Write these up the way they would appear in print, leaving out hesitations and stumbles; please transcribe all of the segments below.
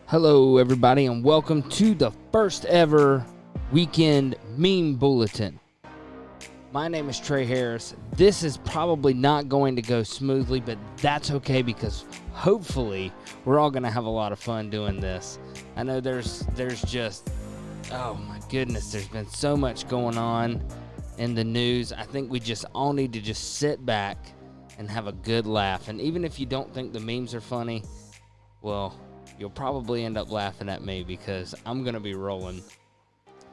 Hello, everybody, and welcome to the first ever weekend meme bulletin. My name is Trey Harris. This is probably not going to go smoothly, but that's okay because hopefully we're all going to have a lot of fun doing this. I know there's just, oh my goodness, there's been so much going on in the news. I think we just all need to just sit back and have a good laugh. And even if you don't think the memes are funny, well, you'll probably end up laughing at me because I'm going to be rolling.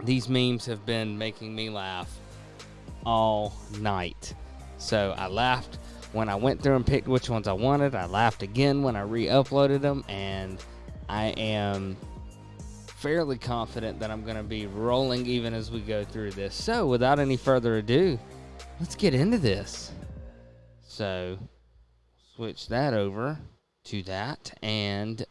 These memes have been making me laugh all night. So I laughed when I went through and picked which ones I wanted. I laughed again when I re-uploaded them, and I am fairly confident that I'm going to be rolling even as we go through this. So without any further ado, let's get into this. So switch that over to that, and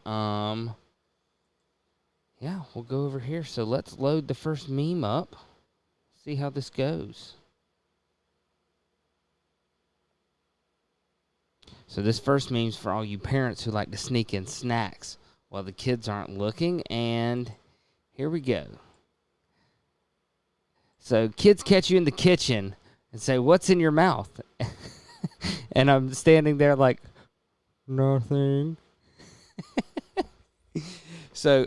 yeah, we'll go over here. So let's load the first meme up, see how this goes. So this first meme's for all you parents who like to sneak in snacks while the kids aren't looking, and here we go. So kids catch you in the kitchen and say, "What's in your mouth?" And I'm standing there like, nothing. So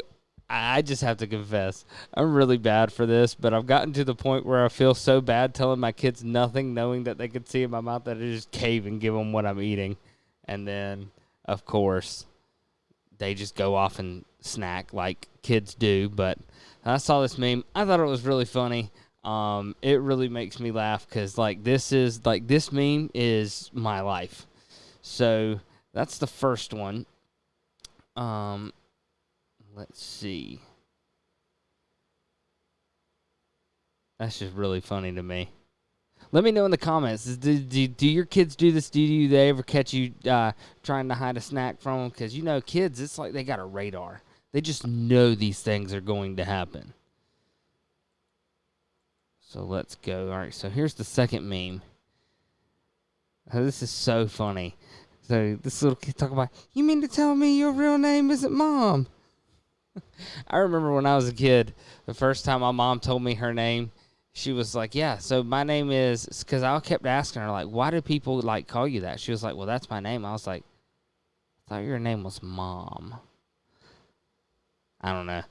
I just have to confess, I'm really bad for this, but I've gotten to the point where I feel so bad telling my kids nothing, knowing that they could see in my mouth, that I just cave and give them what I'm eating. And then, of course, they just go off and snack like kids do. But I saw this meme. I thought it was really funny. It really makes me laugh because this meme is my life. So that's the first one. Let's see. That's just really funny to me. Let me know in the comments. Do your kids do this? Do they ever catch you trying to hide a snack from them? Because, kids, it's like they got a radar. They just know these things are going to happen. So let's go. All right, so here's the second meme. Oh, this is so funny. So this little kid talking about, "You mean to tell me your real name isn't Mom?" I remember when I was a kid, the first time my mom told me her name, she was like, "Yeah, so my name is," because I kept asking her, like, "Why do people, call you that?" She was like, "Well, that's my name." I was like, "I thought your name was Mom." I don't know.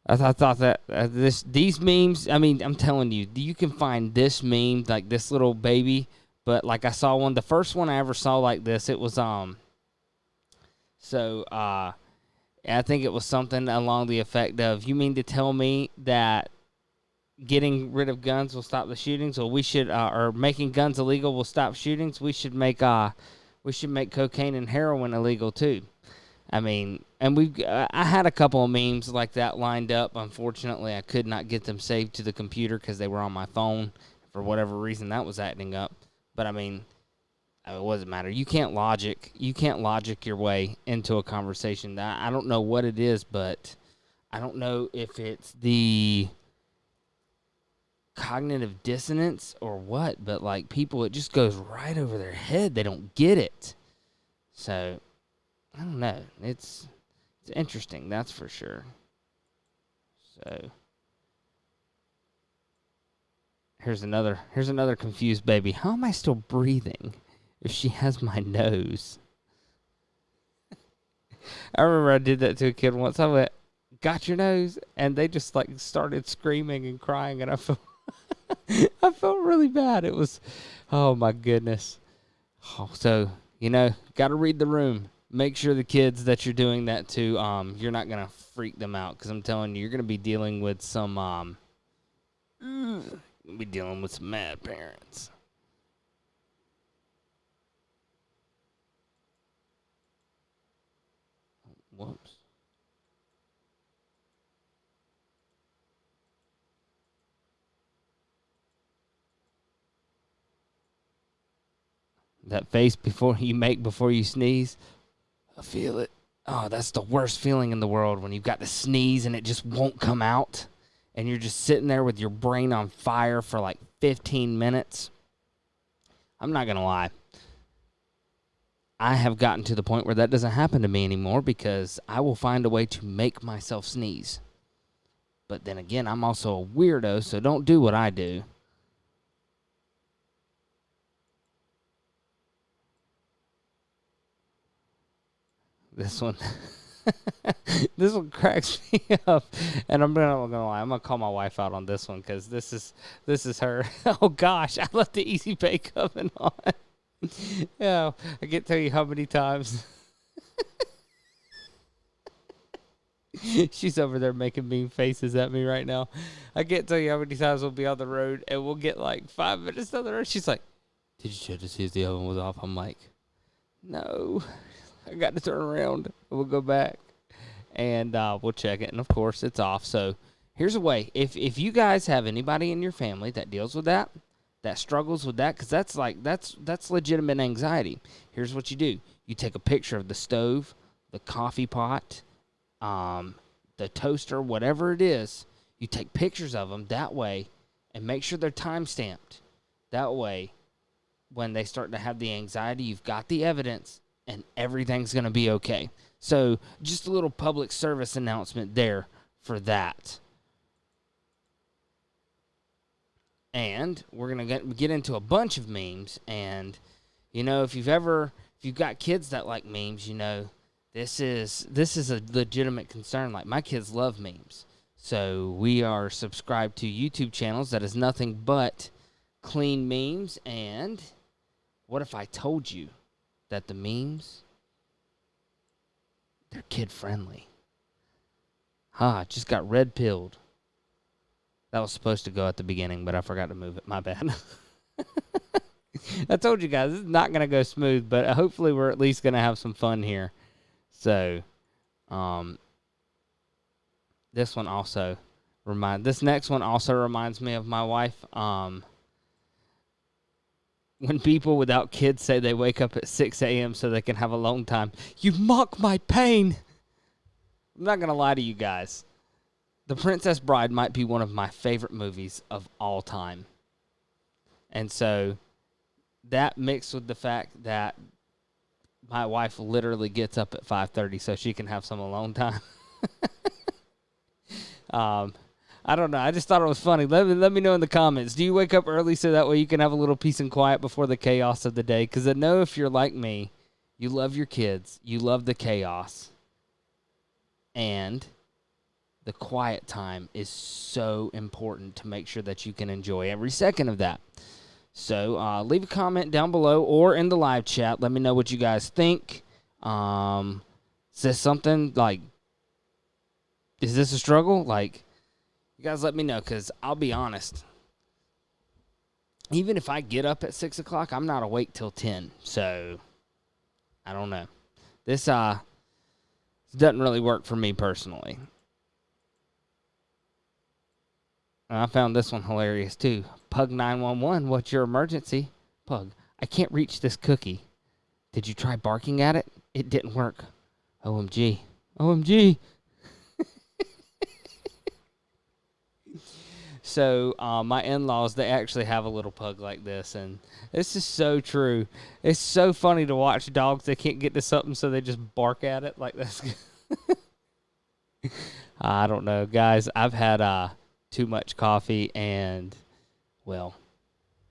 I thought that these memes, I mean, I'm telling you, you can find this meme, like this little baby, but I saw one, the first one I ever saw like this, it was, I think it was something along the effect of, "You mean to tell me that getting rid of guns will stop the shootings? Or we should, or making guns illegal will stop shootings? We should make cocaine and heroin illegal too." I mean, and I had a couple of memes like that lined up. Unfortunately, I could not get them saved to the computer because they were on my phone. For whatever reason, that was acting up. But I mean, it doesn't matter. You can't logic your way into a conversation. I don't know what it is, but I don't know if it's the cognitive dissonance or what, but people, it just goes right over their head. They don't get it. So I don't know. It's interesting, that's for sure. So here's another confused baby. How am I still breathing if she has my nose? I remember I did that to a kid once. I went, "Got your nose?" And they just started screaming and crying, and I felt I felt really bad. It was, oh my goodness. Oh, so got to read the room. Make sure the kids that you're doing that to, you're not gonna freak them out, because I'm telling you, you're gonna be dealing with some mad parents. Whoops. That face before you sneeze. I feel it. Oh, that's the worst feeling in the world, when you've got to sneeze and it just won't come out. And you're just sitting there with your brain on fire for 15 minutes. I'm not going to lie. I have gotten to the point where that doesn't happen to me anymore because I will find a way to make myself sneeze. But then again, I'm also a weirdo, so don't do what I do. This one, this one cracks me up, and I'm not gonna lie. I'm gonna call my wife out on this one because this is her. Oh gosh, I left the Easy Bake Oven on. Yeah, I can't tell you how many times. She's over there making mean faces at me right now. I can't tell you how many times we'll be on the road and we'll get like 5 minutes down the road. She's like, "Did you check to see if the oven was off?" I'm like, "No, I got to turn around. We'll go back and we'll check it." And of course, it's off. So here's a way: if you guys have anybody in your family that deals with that struggles with that, because that's legitimate anxiety. Here's what you do: you take a picture of the stove, the coffee pot, the toaster, whatever it is. You take pictures of them that way, and make sure they're time stamped. That way, when they start to have the anxiety, you've got the evidence, and everything's going to be okay. So just a little public service announcement there for that. And we're going to get into a bunch of memes. And, if you've got kids that like memes, this is a legitimate concern. Like, my kids love memes. So we are subscribed to YouTube channels that is nothing but clean memes. And what if I told you that the memes, they're kid-friendly? Just got red-pilled. That was supposed to go at the beginning, but I forgot to move it. My bad. I told you guys, this is not going to go smooth, but hopefully we're at least going to have some fun here. So, this next one also reminds me of my wife. When people without kids say they wake up at 6 a.m. so they can have alone time, you mock my pain. I'm not going to lie to you guys. The Princess Bride might be one of my favorite movies of all time. And so that mixed with the fact that my wife literally gets up at 5:30 so she can have some alone time. I don't know. I just thought it was funny. Let me know in the comments. Do you wake up early so that way you can have a little peace and quiet before the chaos of the day? Because I know if you're like me, you love your kids, you love the chaos, and the quiet time is so important to make sure that you can enjoy every second of that. So leave a comment down below or in the live chat. Let me know what you guys think. Is this something like, is this a struggle? Like, you guys let me know, because I'll be honest. Even if I get up at 6 o'clock, I'm not awake till 10. So, I don't know. This doesn't really work for me personally. I found this one hilarious, too. Pug 911, what's your emergency? Pug, I can't reach this cookie. Did you try barking at it? It didn't work. OMG. OMG. So, my in-laws, they actually have a little pug like this, and this is so true. It's so funny to watch dogs. They can't get to something, so they just bark at it like this. I don't know, guys. I've had too much coffee, and, well,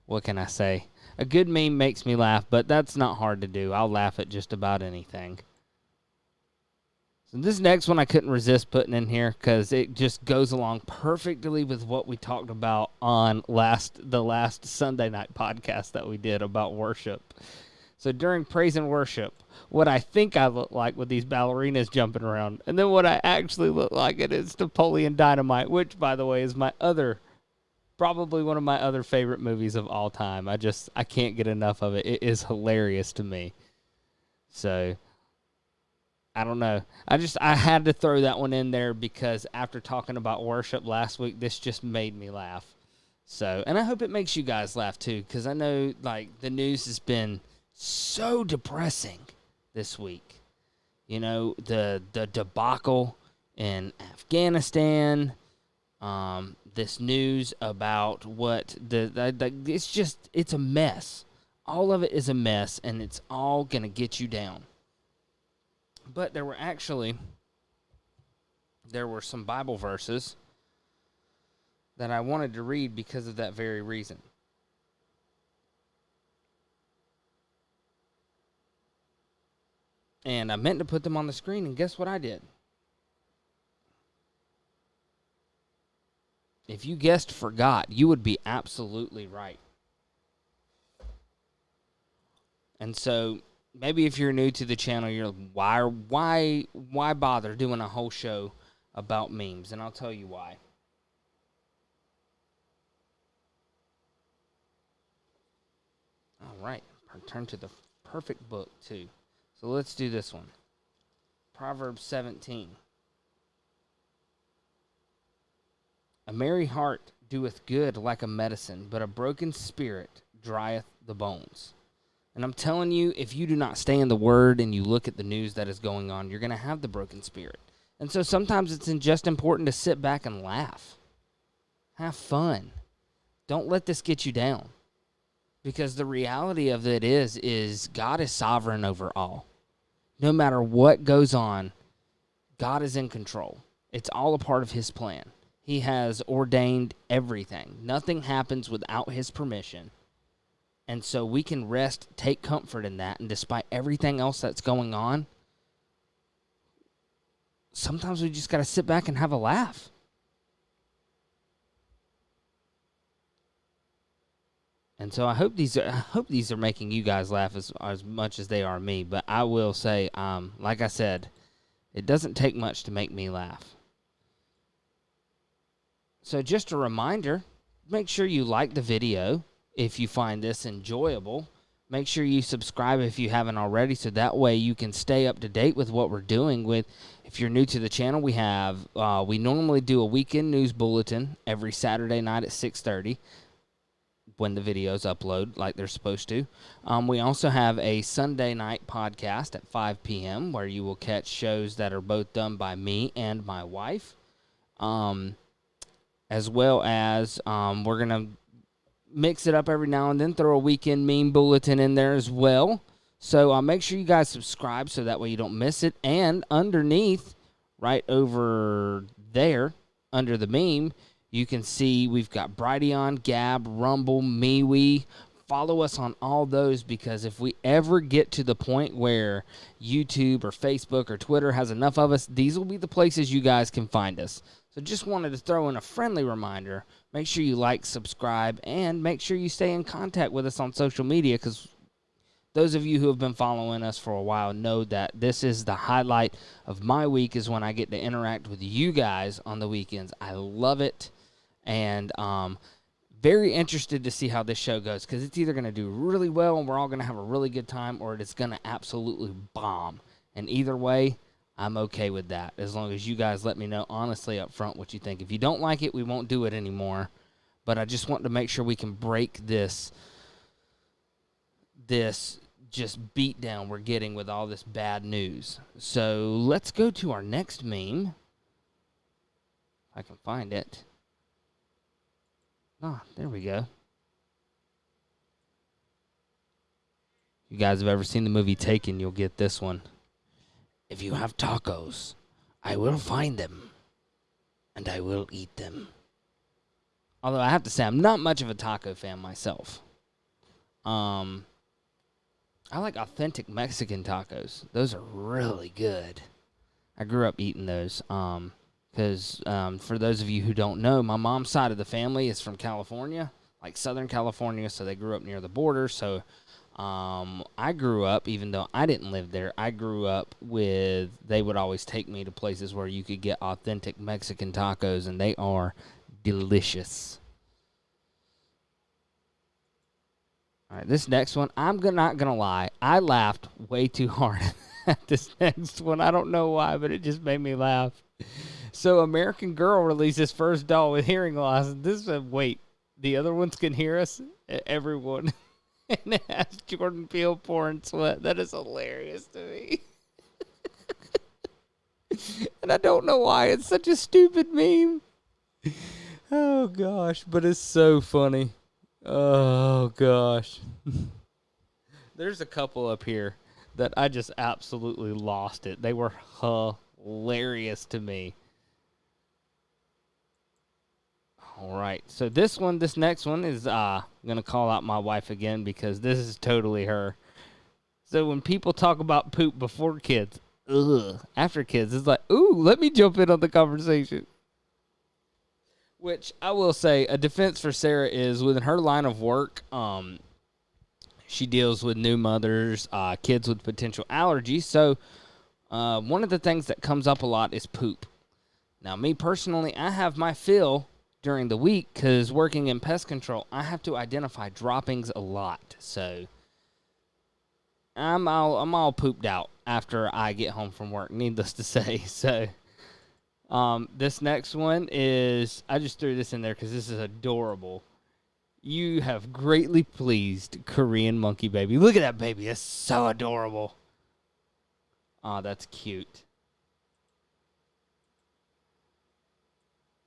what can I say? A good meme makes me laugh, but that's not hard to do. I'll laugh at just about anything. So this next one I couldn't resist putting in here because it just goes along perfectly with what we talked about on the last Sunday night podcast that we did about worship. So during praise and worship, what I think I look like with these ballerinas jumping around, and then what I actually look like, it is Napoleon Dynamite, which, by the way, is probably one of my other favorite movies of all time. I can't get enough of it. It is hilarious to me. So, I don't know. I had to throw that one in there because after talking about worship last week, this just made me laugh. So, and I hope it makes you guys laugh too, because I know, like, the news has been so depressing this week. The debacle in Afghanistan, this news about what it's a mess. all of it is a mess, and it's all going to get you down. But there were some Bible verses that I wanted to read because of that very reason. And I meant to put them on the screen, and guess what I did? If you guessed forgot, you would be absolutely right. And so maybe if you're new to the channel, you're like, why bother doing a whole show about memes? And I'll tell you why. All right, turn to the perfect book too. So let's do this one. Proverbs 17. A merry heart doeth good like a medicine, but a broken spirit drieth the bones. And I'm telling you, if you do not stay in the Word and you look at the news that is going on, you're going to have the broken spirit. And so sometimes it's just important to sit back and laugh. Have fun. Don't let this get you down. Because the reality of it is God is sovereign over all. No matter what goes on, God is in control. It's all a part of His plan. He has ordained everything. Nothing happens without His permission. And so we can rest, take comfort in that, and despite everything else that's going on, sometimes we just got to sit back and have a laugh. And so I hope these are making you guys laugh as much as they are me. But I will say, like I said, it doesn't take much to make me laugh. So just a reminder, make sure you like the video if you find this enjoyable. Make sure you subscribe if you haven't already, so that way you can stay up to date with what we're doing. If you're new to the channel, we normally do a weekend news bulletin every Saturday night at 6:30 when the videos upload like they're supposed to. We also have a Sunday night podcast at 5 p.m. where you will catch shows that are both done by me and my wife. As well as we're going to mix it up every now and then, throw a weekend meme bulletin in there as well. So make sure you guys subscribe so that way you don't miss it. And underneath, right over there, under the meme, you can see we've got Brighteon, Gab, Rumble, MeWe. Follow us on all those, because if we ever get to the point where YouTube or Facebook or Twitter has enough of us, these will be the places you guys can find us. So just wanted to throw in a friendly reminder. Make sure you like, subscribe, and make sure you stay in contact with us on social media, because those of you who have been following us for a while know that this is the highlight of my week, is when I get to interact with you guys on the weekends. I love it, and very interested to see how this show goes, because it's either going to do really well and we're all going to have a really good time, or it's going to absolutely bomb. And either way, I'm okay with that, as long as you guys let me know honestly up front what you think. If you don't like it, we won't do it anymore. But I just want to make sure we can break this just beat down we're getting with all this bad news. So let's go to our next meme. If I can find it. Ah, there we go. If you guys have ever seen the movie Taken, you'll get this one. If you have tacos, I will find them, and I will eat them. Although I have to say, I'm not much of a taco fan myself. I like authentic Mexican tacos. Those are really good. I grew up eating those. Because for those of you who don't know, my mom's side of the family is from California, like Southern California, so they grew up near the border. So I grew up, even though I didn't live there, I grew up with, they would always take me to places where you could get authentic Mexican tacos, and they are delicious. All right, this next one, I'm not going to lie, I laughed way too hard at this next one. I don't know why, but it just made me laugh. So American Girl released his first doll with hearing loss. This is, wait, the other ones can hear us? Everyone. And it has Jordan Peele pouring sweat. That is hilarious to me. And I don't know why. It's such a stupid meme. Oh, gosh. But it's so funny. Oh, gosh. There's a couple up here that I just absolutely lost it. They were hilarious to me. All right, so this next one is I'm going to call out my wife again because this is totally her. So when people talk about poop before kids, ugh, after kids, it's like, ooh, let me jump in on the conversation. Which I will say, a defense for Sarah is within her line of work, she deals with new mothers, kids with potential allergies. So one of the things that comes up a lot is poop. Now, me personally, I have my fill during the week because working in pest control, I have to identify droppings a lot. So I'm all pooped out after I get home from work, needless to say. So this next one is, I just threw this in there because this is adorable. You have greatly pleased Korean monkey baby. Look at that baby. It's so adorable. Oh, that's cute.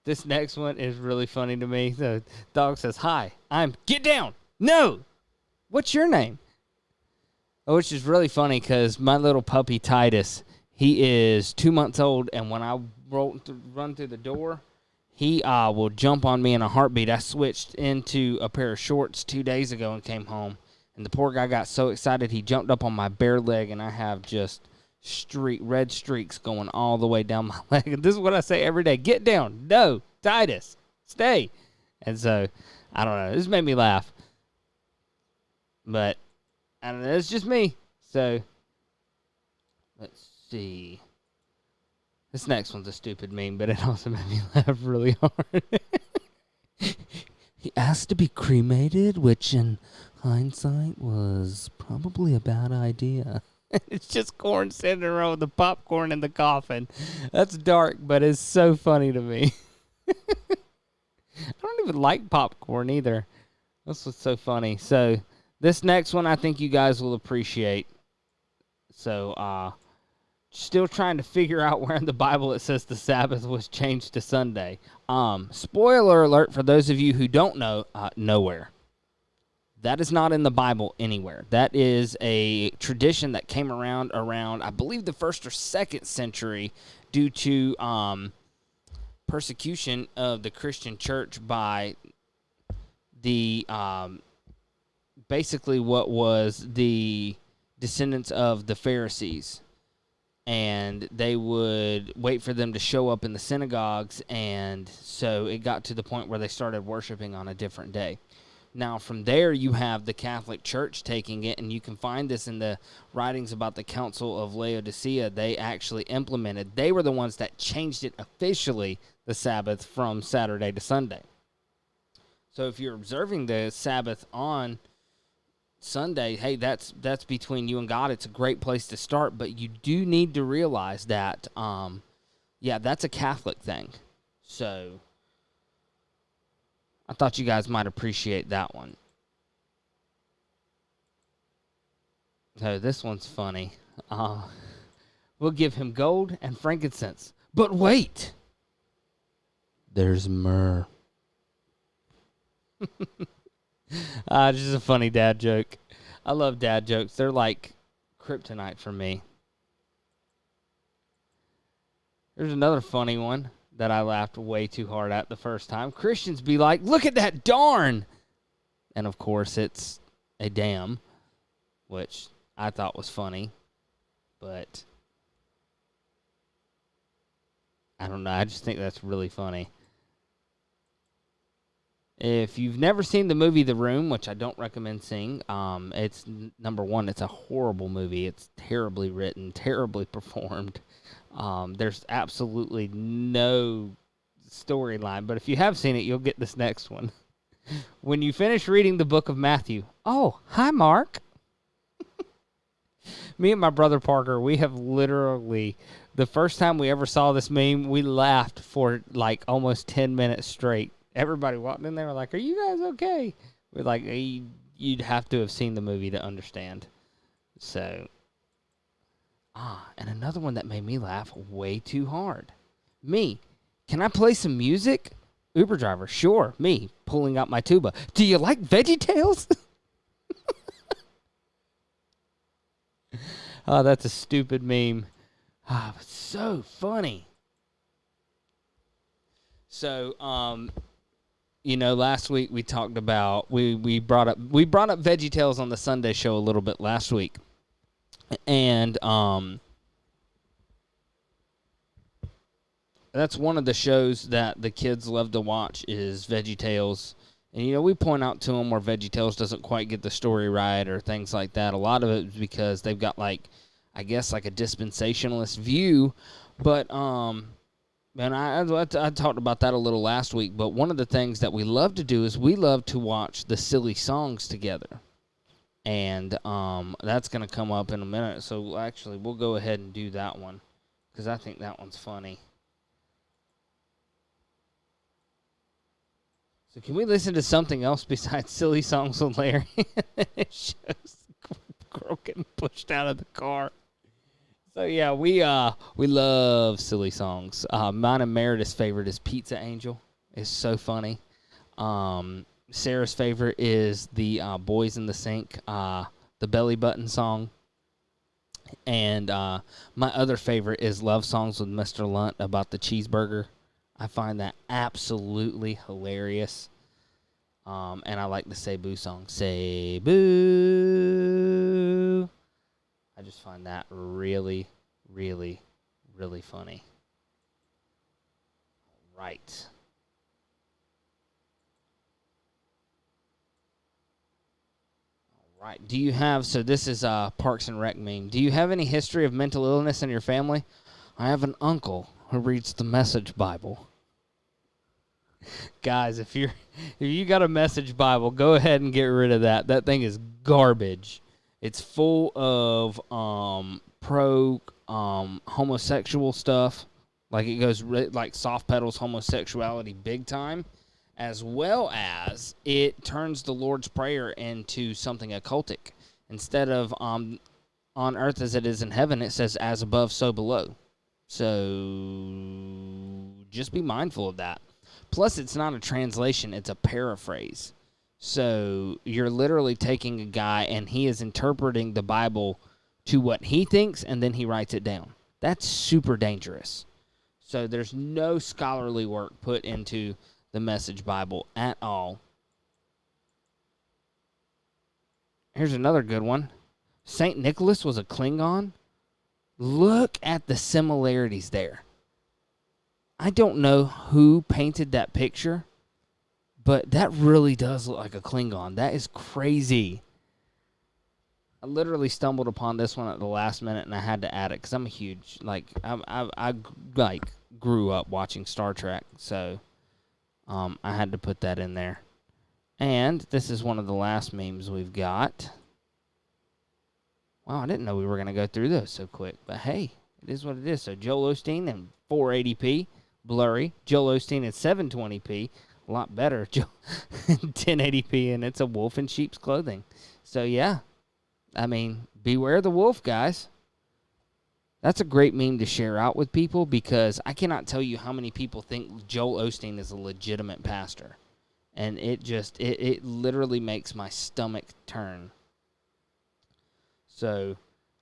This next one is really funny to me. The dog says, hi, get down. No. What's your name? Which is really funny because my little puppy Titus, he is 2 months old, and when I run through the door, he will jump on me in a heartbeat. I switched into a pair of shorts 2 days ago and came home, and the poor guy got so excited he jumped up on my bare leg, and I have just red streaks going all the way down my leg. And this is what I say every day: get down. No, Titus, stay. And so, I don't know. This made me laugh. But I don't know. It's just me. So, let's see. This next one's a stupid meme, but it also made me laugh really hard. He asked to be cremated, which in hindsight was probably a bad idea. It's just corn sitting around with the popcorn in the coffin. That's dark, but it's so funny to me. I don't even like popcorn either. That's what's so funny. So this next one I think you guys will appreciate. So still trying to figure out where in the Bible it says the Sabbath was changed to Sunday. Spoiler alert for those of you who don't know, nowhere. That is not in the Bible anywhere. That is a tradition that came around, I believe, the 1st or 2nd century due to persecution of the Christian church by the basically what was the descendants of the Pharisees. And they would wait for them to show up in the synagogues, and so it got to the point where they started worshiping on a different day. Now, from there, you have the Catholic Church taking it, and you can find this in the writings about the Council of Laodicea. They actually implemented, they were the ones that changed it officially, the Sabbath, from Saturday to Sunday. So if you're observing the Sabbath on Sunday, hey, that's between you and God. It's a great place to start, but you do need to realize that, that's a Catholic thing. So I thought you guys might appreciate that one. So this one's funny. We'll give him gold and frankincense. But wait! There's myrrh. Just a funny dad joke. I love dad jokes. They're like kryptonite for me. There's another funny one that I laughed way too hard at the first time. Christians be like, look at that darn! And of course it's a damn, which I thought was funny. But I don't know. I just think that's really funny. If you've never seen the movie The Room, which I don't recommend seeing, it's, number one, it's a horrible movie. It's terribly written, terribly performed. There's absolutely no storyline. But if you have seen it, you'll get this next one. When you finish reading the book of Matthew, oh, hi, Mark. Me and my brother Parker, we have literally, the first time we ever saw this meme, we laughed for like almost 10 minutes straight. Everybody walked in there like, are you guys okay? We're like, you'd have to have seen the movie to understand. So, and another one that made me laugh way too hard. Me, can I play some music? Uber driver, sure. Me, pulling out my tuba. Do you like VeggieTales? Oh, that's a stupid meme. Ah, but so funny. So, last week we talked about we brought up VeggieTales on the Sunday show a little bit last week, and that's one of the shows that the kids love to watch is VeggieTales. And, we point out to them where VeggieTales doesn't quite get the story right or things like that. A lot of it is because they've got, like a dispensationalist view. But, and I talked about that a little last week. But one of the things that we love to do is we love to watch the silly songs together. And that's going to come up in a minute. So, actually, we'll go ahead and do that one because I think that one's funny. So can we listen to something else besides silly songs with Larry? It shows the girl getting pushed out of the car. So yeah, we love silly songs. Mine and Meredith's favorite is Pizza Angel. It's so funny. Sarah's favorite is the Boys in the Sink, the Belly Button song. And my other favorite is Love Songs with Mr. Lunt about the cheeseburger. I find that absolutely hilarious. And I like the Say Boo song. Say Boo. I just find that really, really, really funny. All right. All right. Do you have, so this is Parks and Rec meme. Do you have any history of mental illness in your family? I have an uncle who reads the Message Bible. Guys, if you got a Message Bible, go ahead and get rid of that. That thing is garbage. It's full of homosexual stuff. Like it goes like soft pedals homosexuality big time, as well as it turns the Lord's Prayer into something occultic. Instead of on earth as it is in heaven, it says as above, so below. So just be mindful of that. Plus, it's not a translation, it's a paraphrase. So you're literally taking a guy and he is interpreting the Bible to what he thinks and then he writes it down. That's super dangerous. So there's no scholarly work put into the Message Bible at all. Here's another good one. St. Nicholas was a Klingon. Look at the similarities there. I don't know who painted that picture, but that really does look like a Klingon. That is crazy. I literally stumbled upon this one at the last minute, and I had to add it because I'm a huge I grew up watching Star Trek, so I had to put that in there. And this is one of the last memes we've got. Wow, I didn't know we were going to go through those so quick, but hey, it is what it is. So Joel Osteen in 480p. Blurry. Joel Osteen at 720p, a lot better. 1080p, and it's a wolf in sheep's clothing. So yeah, I mean, beware the wolf, guys. That's a great meme to share out with people because I cannot tell you how many people think Joel Osteen is a legitimate pastor, and it literally makes my stomach turn. So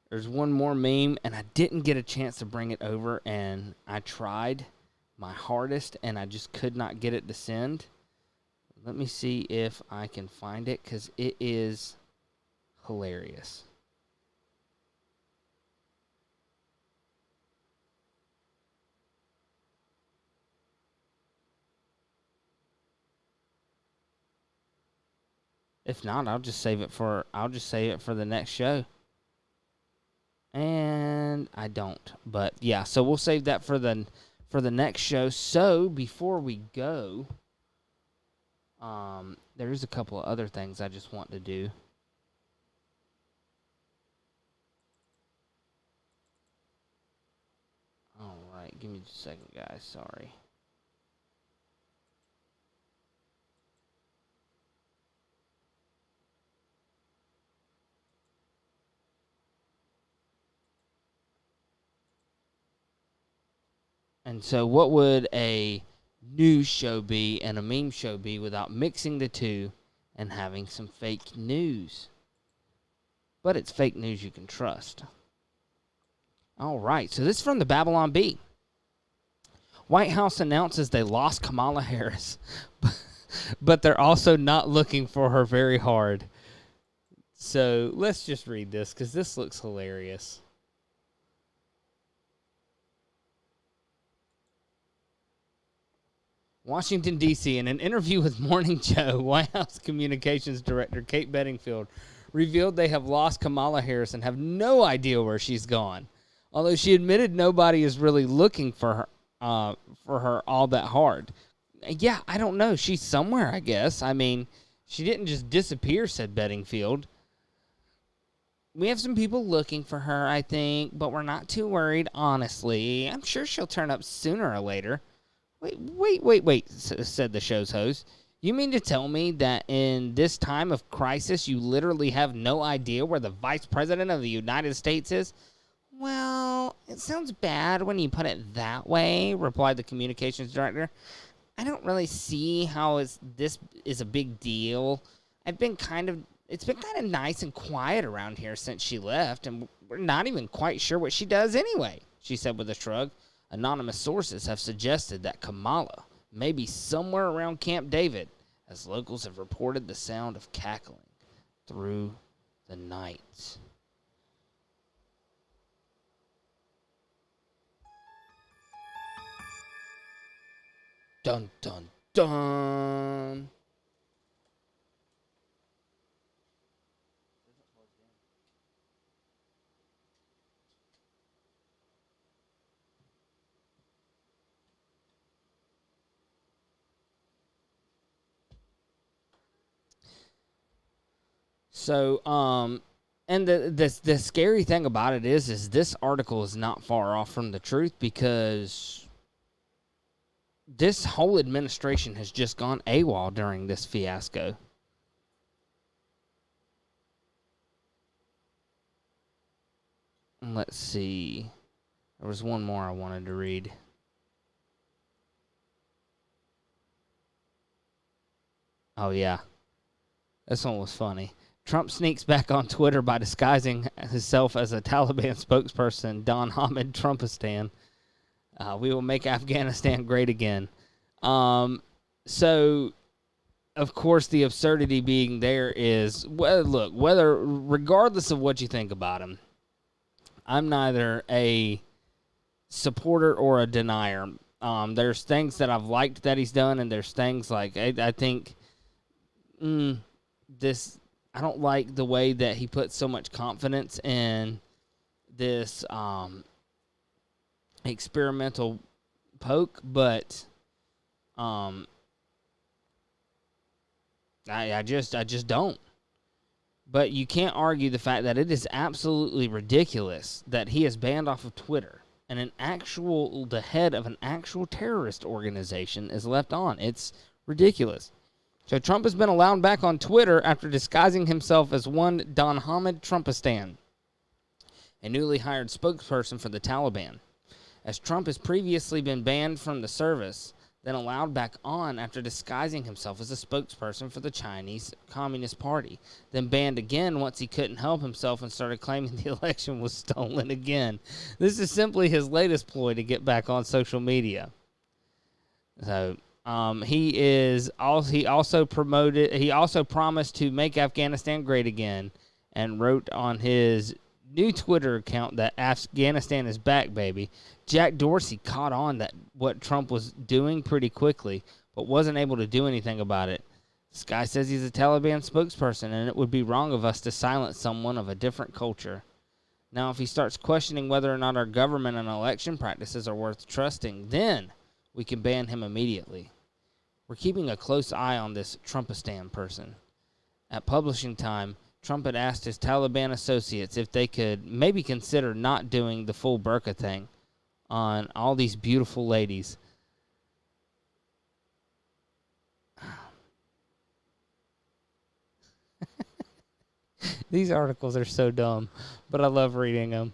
there's one more meme, and I didn't get a chance to bring it over, and I tried my hardest, and I just could not get it to send. Let me see if I can find it, because it is hilarious. If not, I'll just save it for the next show. And I don't. But yeah, so we'll save that for the next show. So before we go, there's a couple of other things I just want to do. All right, give me just a second, guys. Sorry. And so what would a news show be and a meme show be without mixing the two and having some fake news? But it's fake news you can trust. All right, so this is from the Babylon Bee. White House announces they lost Kamala Harris, but they're also not looking for her very hard. So let's just read this because this looks hilarious. Washington, D.C., in an interview with Morning Joe, White House Communications Director Kate Bedingfield revealed they have lost Kamala Harris and have no idea where she's gone. Although she admitted nobody is really looking for her all that hard. Yeah, I don't know. She's somewhere, I guess. I mean, she didn't just disappear, said Bedingfield. We have some people looking for her, I think, but we're not too worried, honestly. I'm sure she'll turn up sooner or later. Wait, said the show's host. You mean to tell me that in this time of crisis, you literally have no idea where the Vice President of the United States is? Well, it sounds bad when you put it that way, replied the communications director. I don't really see how this is a big deal. It's been kind of nice and quiet around here since she left, and we're not even quite sure what she does anyway, she said with a shrug. Anonymous sources have suggested that Kamala may be somewhere around Camp David, as locals have reported the sound of cackling through the night. Dun, dun, dun. So, and the scary thing about it is this article is not far off from the truth, because this whole administration has just gone AWOL during this fiasco. Let's see. There was one more I wanted to read. Oh, yeah. This one was funny. Trump sneaks back on Twitter by disguising himself as a Taliban spokesperson, Don Hamid Trumpistan. We will make Afghanistan great again. So, of course, the absurdity being there is, well, look, regardless of what you think about him, I'm neither a supporter or a denier. There's things that I've liked that he's done, and there's things like, I think, I don't like the way that he puts so much confidence in this experimental poke, but I just don't. But you can't argue the fact that it is absolutely ridiculous that he is banned off of Twitter and the head of an actual terrorist organization is left on. It's ridiculous. So Trump has been allowed back on Twitter after disguising himself as one Don Hamid Trumpistan, a newly hired spokesperson for the Taliban, as Trump has previously been banned from the service, then allowed back on after disguising himself as a spokesperson for the Chinese Communist Party, then banned again once he couldn't help himself and started claiming the election was stolen again. This is simply his latest ploy to get back on social media. So he also promised to make Afghanistan great again, and wrote on his new Twitter account that Afghanistan is back, baby. Jack Dorsey caught on that what Trump was doing pretty quickly, but wasn't able to do anything about it. This guy says he's a Taliban spokesperson, and it would be wrong of us to silence someone of a different culture. Now, if he starts questioning whether or not our government and election practices are worth trusting, then we can ban him immediately. We're keeping a close eye on this Trumpistan person. At publishing time, Trump had asked his Taliban associates if they could maybe consider not doing the full burqa thing on all these beautiful ladies. These articles are so dumb, but I love reading them.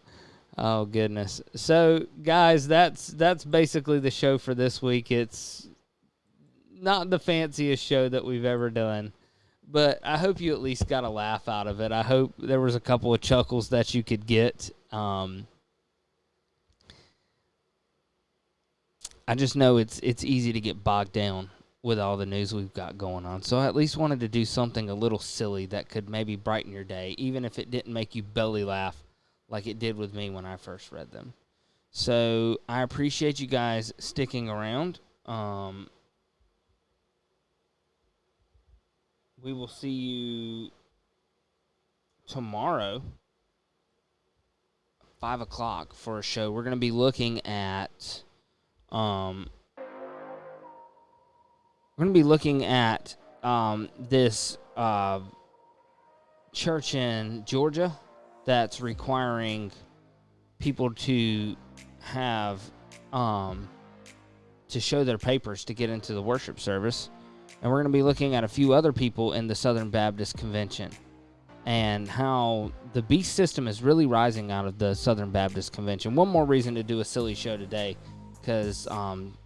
Oh, goodness. So, guys, that's basically the show for this week. It's not the fanciest show that we've ever done, but I hope you at least got a laugh out of it. I hope there was a couple of chuckles that you could get. I just know it's easy to get bogged down with all the news we've got going on. So I at least wanted to do something a little silly that could maybe brighten your day, even if it didn't make you belly laugh like it did with me when I first read them. So I appreciate you guys sticking around. We will see you tomorrow, 5 o'clock, for a show. We're going to be looking at this church in Georgia that's requiring people to have to show their papers to get into the worship service. And we're going to be looking at a few other people in the Southern Baptist Convention and how the beast system is really rising out of the Southern Baptist Convention. One more reason to do a silly show today, because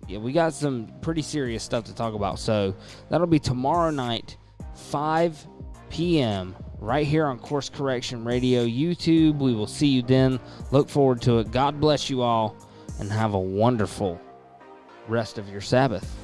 we got some pretty serious stuff to talk about. So that'll be tomorrow night, 5 p.m., right here on Course Correction Radio YouTube. We will see you then. Look forward to it. God bless you all, and have a wonderful rest of your Sabbath.